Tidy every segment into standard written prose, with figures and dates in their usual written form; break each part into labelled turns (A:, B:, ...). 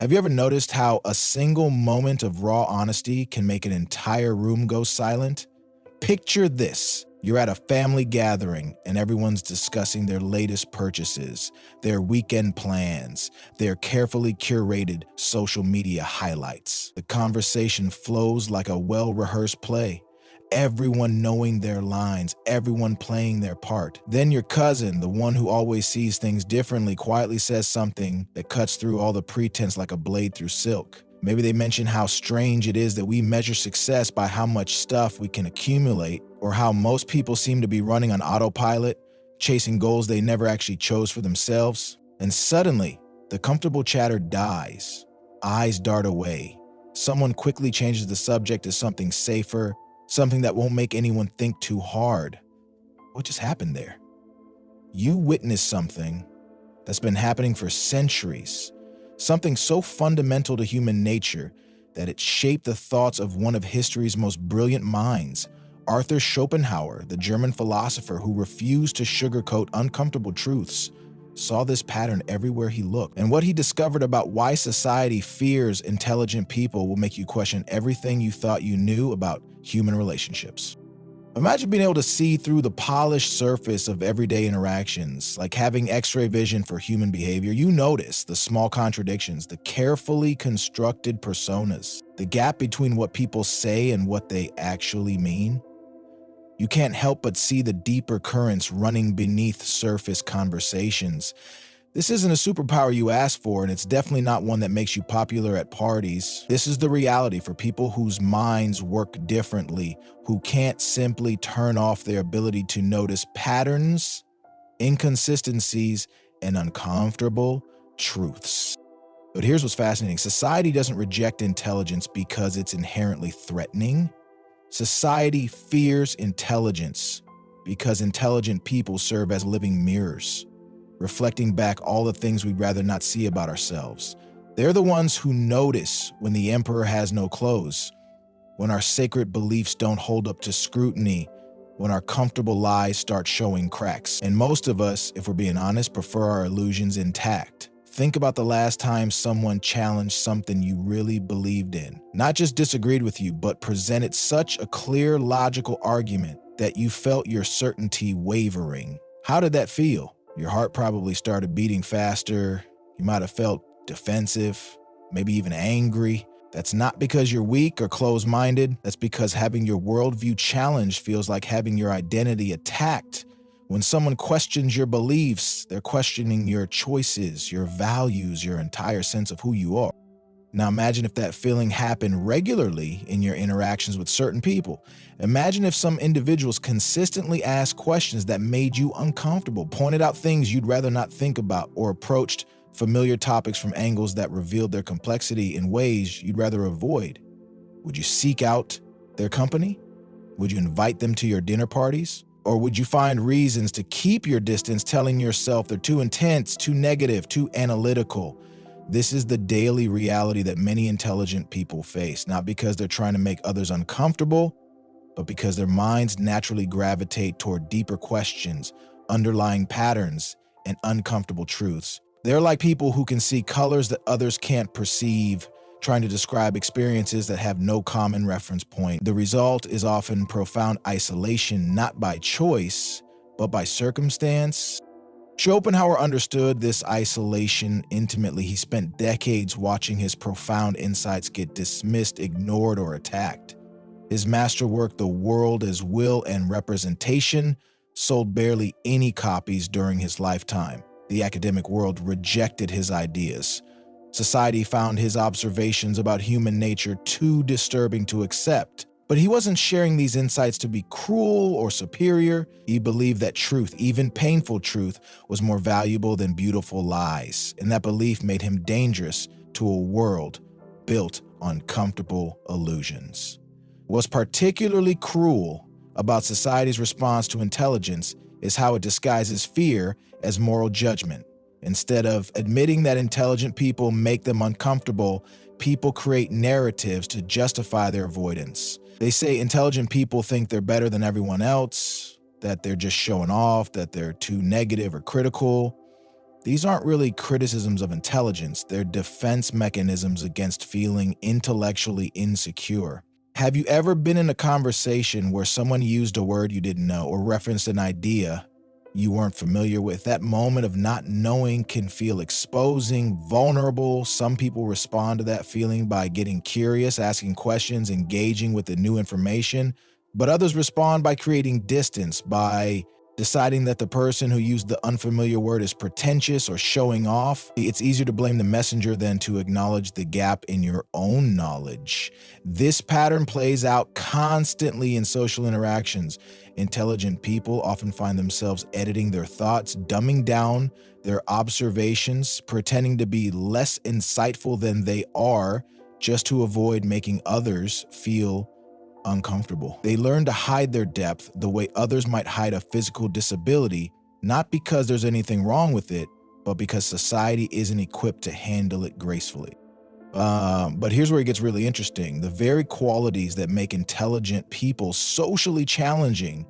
A: Have you ever noticed how a single moment of raw honesty can make an entire room go silent? Picture this. You're at a family gathering and everyone's discussing their latest purchases, their weekend plans, their carefully curated social media highlights. The conversation flows like a well-rehearsed play. Everyone knowing their lines, everyone playing their part. Then your cousin, the one who always sees things differently, quietly says something that cuts through all the pretense like a blade through silk. Maybe they mention how strange it is that we measure success by how much stuff we can accumulate, or how most people seem to be running on autopilot, chasing goals they never actually chose for themselves. And suddenly, the comfortable chatter dies. Eyes dart away. Someone quickly changes the subject to something safer, something that won't make anyone think too hard. What just happened there? You witnessed something that's been happening for centuries, something so fundamental to human nature that it shaped the thoughts of one of history's most brilliant minds, Arthur Schopenhauer, the German philosopher who refused to sugarcoat uncomfortable truths, saw this pattern everywhere he looked. And what he discovered about why society fears intelligent people will make you question everything you thought you knew about human relationships. Imagine being able to see through the polished surface of everyday interactions, like having X-ray vision for human behavior. You notice the small contradictions, the carefully constructed personas, the gap between what people say and what they actually mean. You can't help but see the deeper currents running beneath surface conversations. This isn't a superpower you ask for, and it's definitely not one that makes you popular at parties. This is the reality for people whose minds work differently, who can't simply turn off their ability to notice patterns, inconsistencies, and uncomfortable truths. But here's what's fascinating. Society doesn't reject intelligence because it's inherently threatening. Society fears intelligence because intelligent people serve as living mirrors, reflecting back all the things we'd rather not see about ourselves. They're the ones who notice when the emperor has no clothes, when our sacred beliefs don't hold up to scrutiny, when our comfortable lies start showing cracks. And most of us, if we're being honest, prefer our illusions intact. Think about the last time someone challenged something you really believed in. Not just disagreed with you, but presented such a clear, logical argument that you felt your certainty wavering. How did that feel? Your heart probably started beating faster. You might have felt defensive, maybe even angry. That's not because you're weak or closed-minded. That's because having your worldview challenged feels like having your identity attacked. When someone questions your beliefs, they're questioning your choices, your values, your entire sense of who you are. Now imagine if that feeling happened regularly in your interactions with certain people. Imagine if some individuals consistently asked questions that made you uncomfortable, pointed out things you'd rather not think about, or approached familiar topics from angles that revealed their complexity in ways you'd rather avoid. Would you seek out their company? Would you invite them to your dinner parties? Or would you find reasons to keep your distance, telling yourself they're too intense, too negative, too analytical? This is the daily reality that many intelligent people face, not because they're trying to make others uncomfortable, but because their minds naturally gravitate toward deeper questions, underlying patterns, and uncomfortable truths. They're like people who can see colors that others can't perceive, trying to describe experiences that have no common reference point. The result is often profound isolation, not by choice, but by circumstance. Schopenhauer understood this isolation intimately. He spent decades watching his profound insights get dismissed, ignored, or attacked. His masterwork, The World as Will and Representation, sold barely any copies during his lifetime. The academic world rejected his ideas. Society found his observations about human nature too disturbing to accept. But he wasn't sharing these insights to be cruel or superior. He believed that truth, even painful truth, was more valuable than beautiful lies. And that belief made him dangerous to a world built on comfortable illusions. What's particularly cruel about society's response to intelligence is how it disguises fear as moral judgment. Instead of admitting that intelligent people make them uncomfortable, people create narratives to justify their avoidance. They say intelligent people think they're better than everyone else, that they're just showing off, that they're too negative or critical. These aren't really criticisms of intelligence, they're defense mechanisms against feeling intellectually insecure. Have you ever been in a conversation where someone used a word you didn't know or referenced an idea you weren't familiar with? That moment of not knowing can feel exposing, vulnerable. Some people respond to that feeling by getting curious, asking questions, engaging with the new information. But others respond by creating distance, by deciding that the person who used the unfamiliar word is pretentious or showing off. It's easier to blame the messenger than to acknowledge the gap in your own knowledge. This pattern plays out constantly in social interactions. Intelligent people often find themselves editing their thoughts, dumbing down their observations, pretending to be less insightful than they are, just to avoid making others feel uncomfortable. They learn to hide their depth the way others might hide a physical disability, not because there's anything wrong with it, but because society isn't equipped to handle it gracefully. But here's where it gets really interesting. The very qualities that make intelligent people socially challenging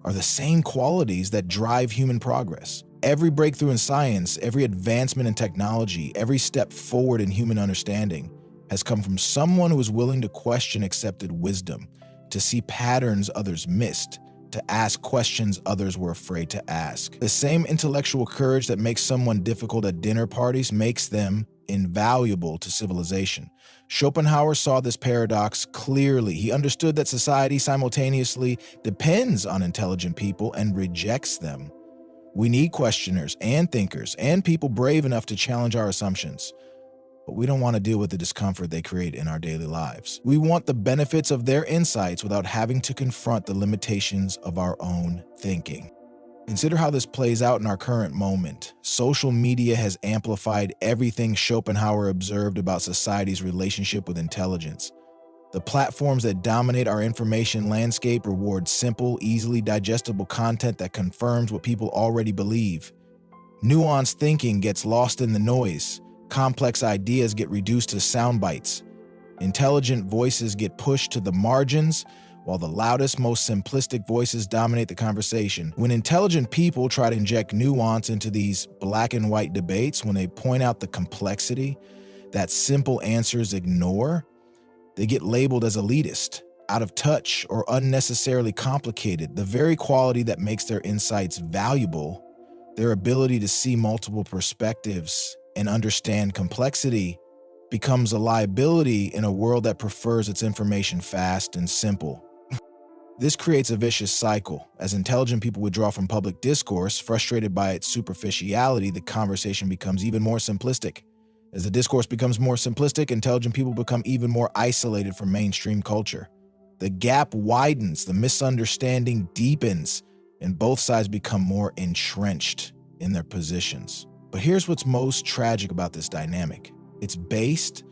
A: are the same qualities that drive human progress. Every breakthrough in science, every advancement in technology, every step forward in human understanding has come from someone who is willing to question accepted wisdom, to see patterns others missed, to ask questions others were afraid to ask. The same intellectual courage that makes someone difficult at dinner parties makes them invaluable to civilization. Schopenhauer saw this paradox clearly. He understood that society simultaneously depends on intelligent people and rejects them. We need questioners and thinkers and people brave enough to challenge our assumptions. But we don't want to deal with the discomfort they create in our daily lives. We want the benefits of their insights without having to confront the limitations of our own thinking. Consider how this plays out in our current moment. Social media has amplified everything Schopenhauer observed about society's relationship with intelligence. The platforms that dominate our information landscape reward simple, easily digestible content that confirms what people already believe. Nuanced thinking gets lost in the noise. Complex ideas get reduced to sound bites. Intelligent voices get pushed to the margins, while the loudest, most simplistic voices dominate the conversation. When intelligent people try to inject nuance into these black and white debates, when they point out the complexity that simple answers ignore, they get labeled as elitist, out of touch, or unnecessarily complicated. The very quality that makes their insights valuable, their ability to see multiple perspectives and understand complexity, becomes a liability in a world that prefers its information fast and simple. This creates a vicious cycle. As intelligent people withdraw from public discourse, frustrated by its superficiality, the conversation becomes even more simplistic. As the discourse becomes more simplistic, intelligent people become even more isolated from mainstream culture. The gap widens, the misunderstanding deepens, and both sides become more entrenched in their positions. But here's what's most tragic about this dynamic. It's based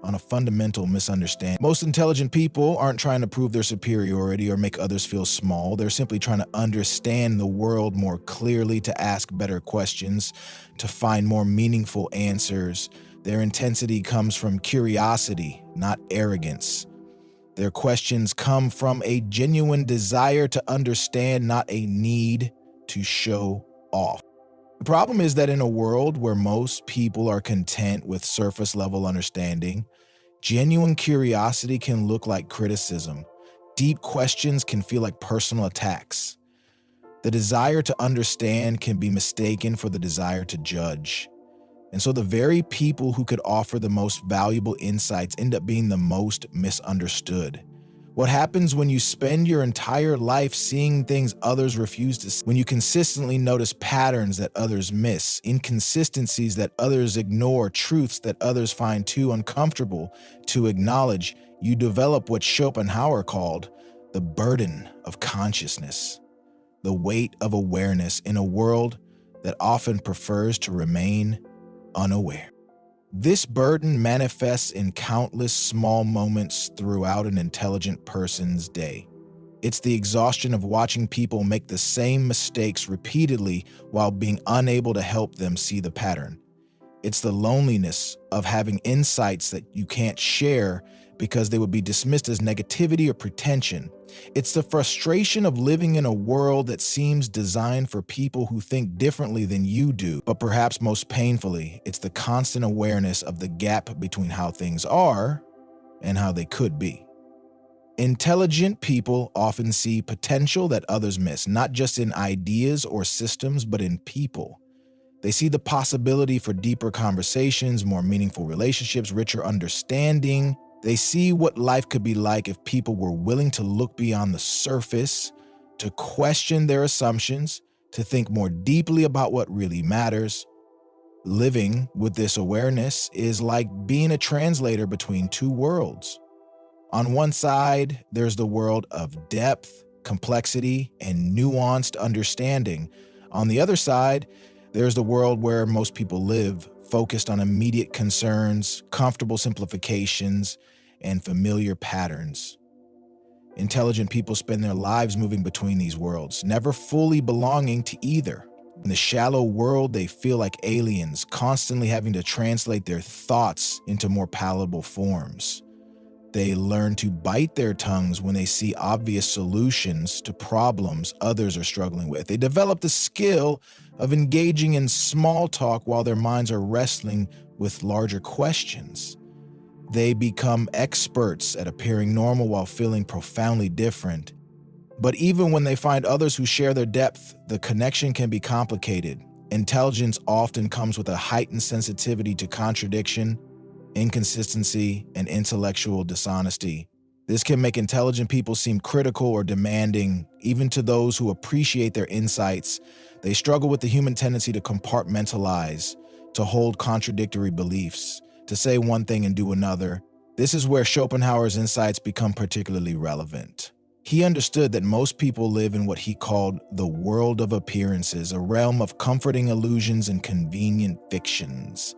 A: on a fundamental misunderstanding. Most intelligent people aren't trying to prove their superiority or make others feel small. They're simply trying to understand the world more clearly, to ask better questions, to find more meaningful answers. Their intensity comes from curiosity, not arrogance. Their questions come from a genuine desire to understand, not a need to show off. The problem is that in a world where most people are content with surface-level understanding, genuine curiosity can look like criticism. Deep questions can feel like personal attacks. The desire to understand can be mistaken for the desire to judge. And so the very people who could offer the most valuable insights end up being the most misunderstood. What happens when you spend your entire life seeing things others refuse to see? When you consistently notice patterns that others miss, inconsistencies that others ignore, truths that others find too uncomfortable to acknowledge, you develop what Schopenhauer called the burden of consciousness, the weight of awareness in a world that often prefers to remain unaware. This burden manifests in countless small moments throughout an intelligent person's day. It's the exhaustion of watching people make the same mistakes repeatedly while being unable to help them see the pattern. It's the loneliness of having insights that you can't share because they would be dismissed as negativity or pretension. It's the frustration of living in a world that seems designed for people who think differently than you do, but perhaps most painfully, it's the constant awareness of the gap between how things are and how they could be. Intelligent people often see potential that others miss, not just in ideas or systems, but in people. They see the possibility for deeper conversations, more meaningful relationships, richer understanding. They see what life could be like if people were willing to look beyond the surface, to question their assumptions, to think more deeply about what really matters. Living with this awareness is like being a translator between two worlds. On one side, there's the world of depth, complexity, and nuanced understanding. On the other side, there's the world where most people live, focused on immediate concerns, comfortable simplifications, and familiar patterns. Intelligent people spend their lives moving between these worlds, never fully belonging to either. In the shallow world, they feel like aliens, constantly having to translate their thoughts into more palatable forms. They learn to bite their tongues when they see obvious solutions to problems others are struggling with. They develop the skill of engaging in small talk while their minds are wrestling with larger questions. They become experts at appearing normal while feeling profoundly different. But even when they find others who share their depth, the connection can be complicated. Intelligence often comes with a heightened sensitivity to contradiction, inconsistency, and intellectual dishonesty. This can make intelligent people seem critical or demanding, even to those who appreciate their insights. They struggle with the human tendency to compartmentalize, to hold contradictory beliefs, to say one thing and do another. This is where Schopenhauer's insights become particularly relevant. He understood that most people live in what he called the world of appearances, a realm of comforting illusions and convenient fictions.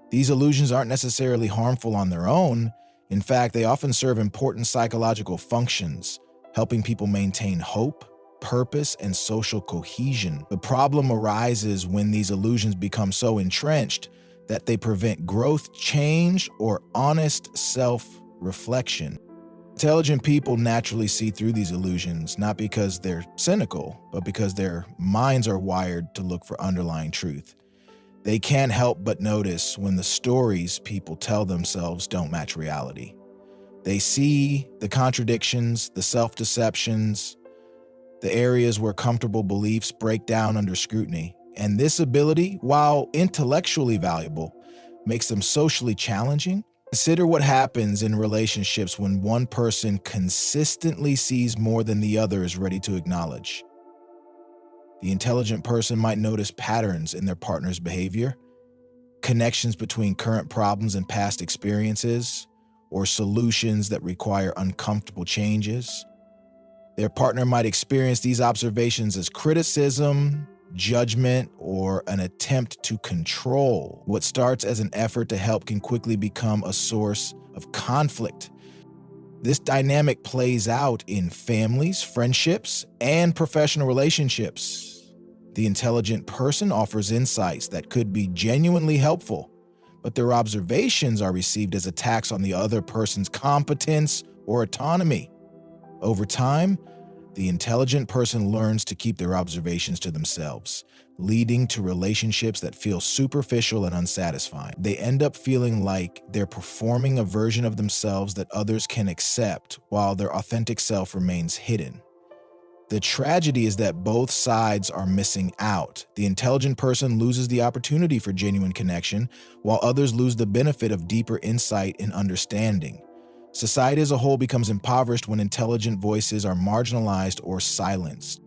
A: These illusions aren't necessarily harmful on their own. In fact, they often serve important psychological functions, helping people maintain hope, purpose, and social cohesion. The problem arises when these illusions become so entrenched that they prevent growth, change, or honest self-reflection. Intelligent people naturally see through these illusions, not because they're cynical, but because their minds are wired to look for underlying truth. They can't help but notice when the stories people tell themselves don't match reality. They see the contradictions, the self-deceptions, the areas where comfortable beliefs break down under scrutiny. And this ability, while intellectually valuable, makes them socially challenging. Consider what happens in relationships when one person consistently sees more than the other is ready to acknowledge. The intelligent person might notice patterns in their partner's behavior, connections between current problems and past experiences, or solutions that require uncomfortable changes. Their partner might experience these observations as criticism, judgment, or an attempt to control. What starts as an effort to help can quickly become a source of conflict. This dynamic plays out in families, friendships, and professional relationships. The intelligent person offers insights that could be genuinely helpful, but their observations are received as attacks on the other person's competence or autonomy. Over time, the intelligent person learns to keep their observations to themselves, leading to relationships that feel superficial and unsatisfying. They end up feeling like they're performing a version of themselves that others can accept, while their authentic self remains hidden. The tragedy is that both sides are missing out. The intelligent person loses the opportunity for genuine connection, while others lose the benefit of deeper insight and understanding. Society as a whole becomes impoverished when intelligent voices are marginalized or silenced.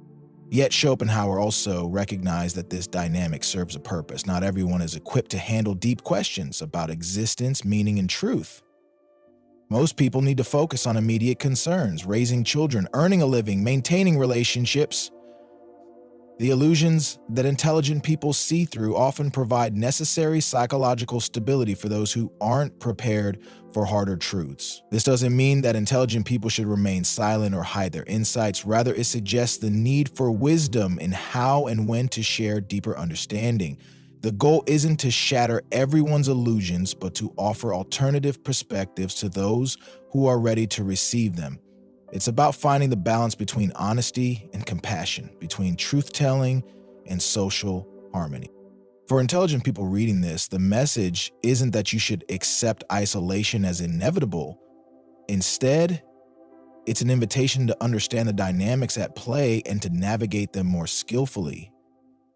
A: Yet Schopenhauer also recognized that this dynamic serves a purpose. Not everyone is equipped to handle deep questions about existence, meaning, and truth. Most people need to focus on immediate concerns, raising children, earning a living, maintaining relationships. The illusions that intelligent people see through often provide necessary psychological stability for those who aren't prepared for harder truths. This doesn't mean that intelligent people should remain silent or hide their insights. Rather, it suggests the need for wisdom in how and when to share deeper understanding. The goal isn't to shatter everyone's illusions, but to offer alternative perspectives to those who are ready to receive them. It's about finding the balance between honesty and compassion, between truth-telling and social harmony. For intelligent people reading this, the message isn't that you should accept isolation as inevitable. Instead, it's an invitation to understand the dynamics at play and to navigate them more skillfully.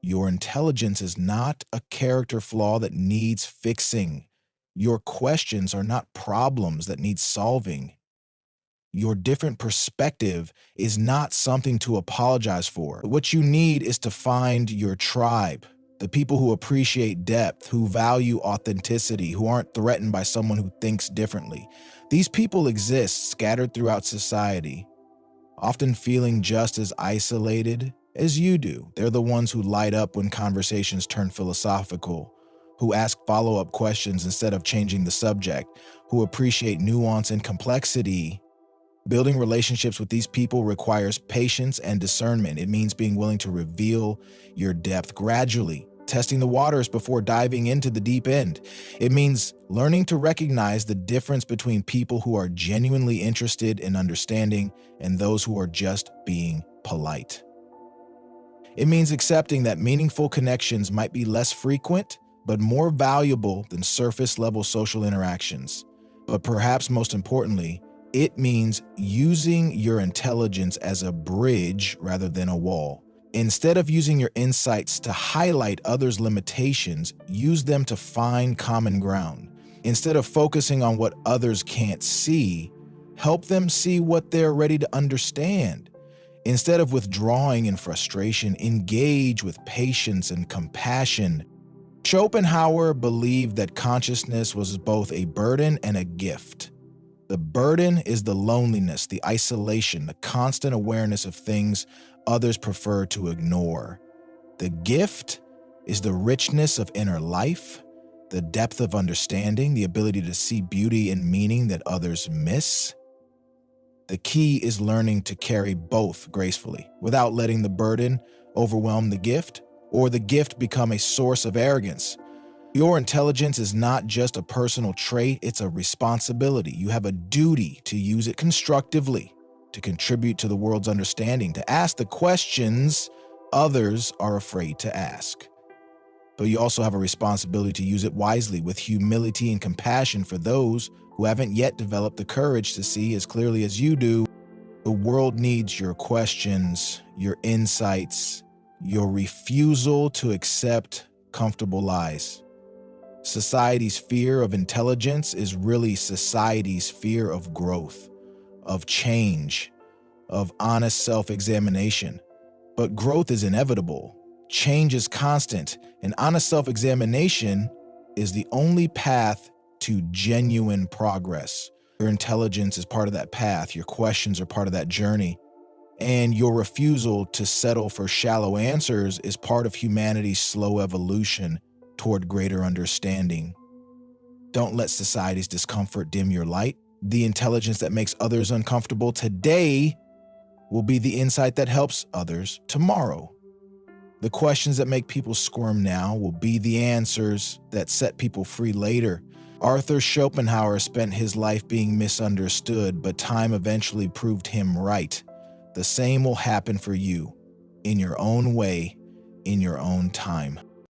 A: Your intelligence is not a character flaw that needs fixing. Your questions are not problems that need solving. Your different perspective is not something to apologize for. What you need is to find your tribe, the people who appreciate depth, who value authenticity, who aren't threatened by someone who thinks differently. These people exist scattered throughout society, often feeling just as isolated as you do. They're the ones who light up when conversations turn philosophical, who ask follow-up questions instead of changing the subject, who appreciate nuance and complexity. Building relationships with these people requires patience and discernment. It means being willing to reveal your depth gradually, testing the waters before diving into the deep end. It means learning to recognize the difference between people who are genuinely interested in understanding and those who are just being polite. It means accepting that meaningful connections might be less frequent, but more valuable than surface-level social interactions. But perhaps most importantly, it means using your intelligence as a bridge rather than a wall. Instead of using your insights to highlight others' limitations, use them to find common ground. Instead of focusing on what others can't see, help them see what they're ready to understand. Instead of withdrawing in frustration, engage with patience and compassion. Schopenhauer believed that consciousness was both a burden and a gift. The burden is the loneliness, the isolation, the constant awareness of things others prefer to ignore. The gift is the richness of inner life, the depth of understanding, the ability to see beauty and meaning that others miss. The key is learning to carry both gracefully, without letting the burden overwhelm the gift, or the gift become a source of arrogance. Your intelligence is not just a personal trait, it's a responsibility. You have a duty to use it constructively, to contribute to the world's understanding, to ask the questions others are afraid to ask. But you also have a responsibility to use it wisely, with humility and compassion for those who haven't yet developed the courage to see as clearly as you do. The world needs your questions, your insights, your refusal to accept comfortable lies. Society's fear of intelligence is really society's fear of growth, of change, of honest self-examination. But growth is inevitable. Change is constant, and honest self-examination is the only path to genuine progress. Your intelligence is part of that path. Your questions are part of that journey. And your refusal to settle for shallow answers is part of humanity's slow evolution toward greater understanding. Don't let society's discomfort dim your light. The intelligence that makes others uncomfortable today will be the insight that helps others tomorrow. The questions that make people squirm now will be the answers that set people free later. Arthur Schopenhauer spent his life being misunderstood, but time eventually proved him right. The same will happen for you, in your own way, in your own time.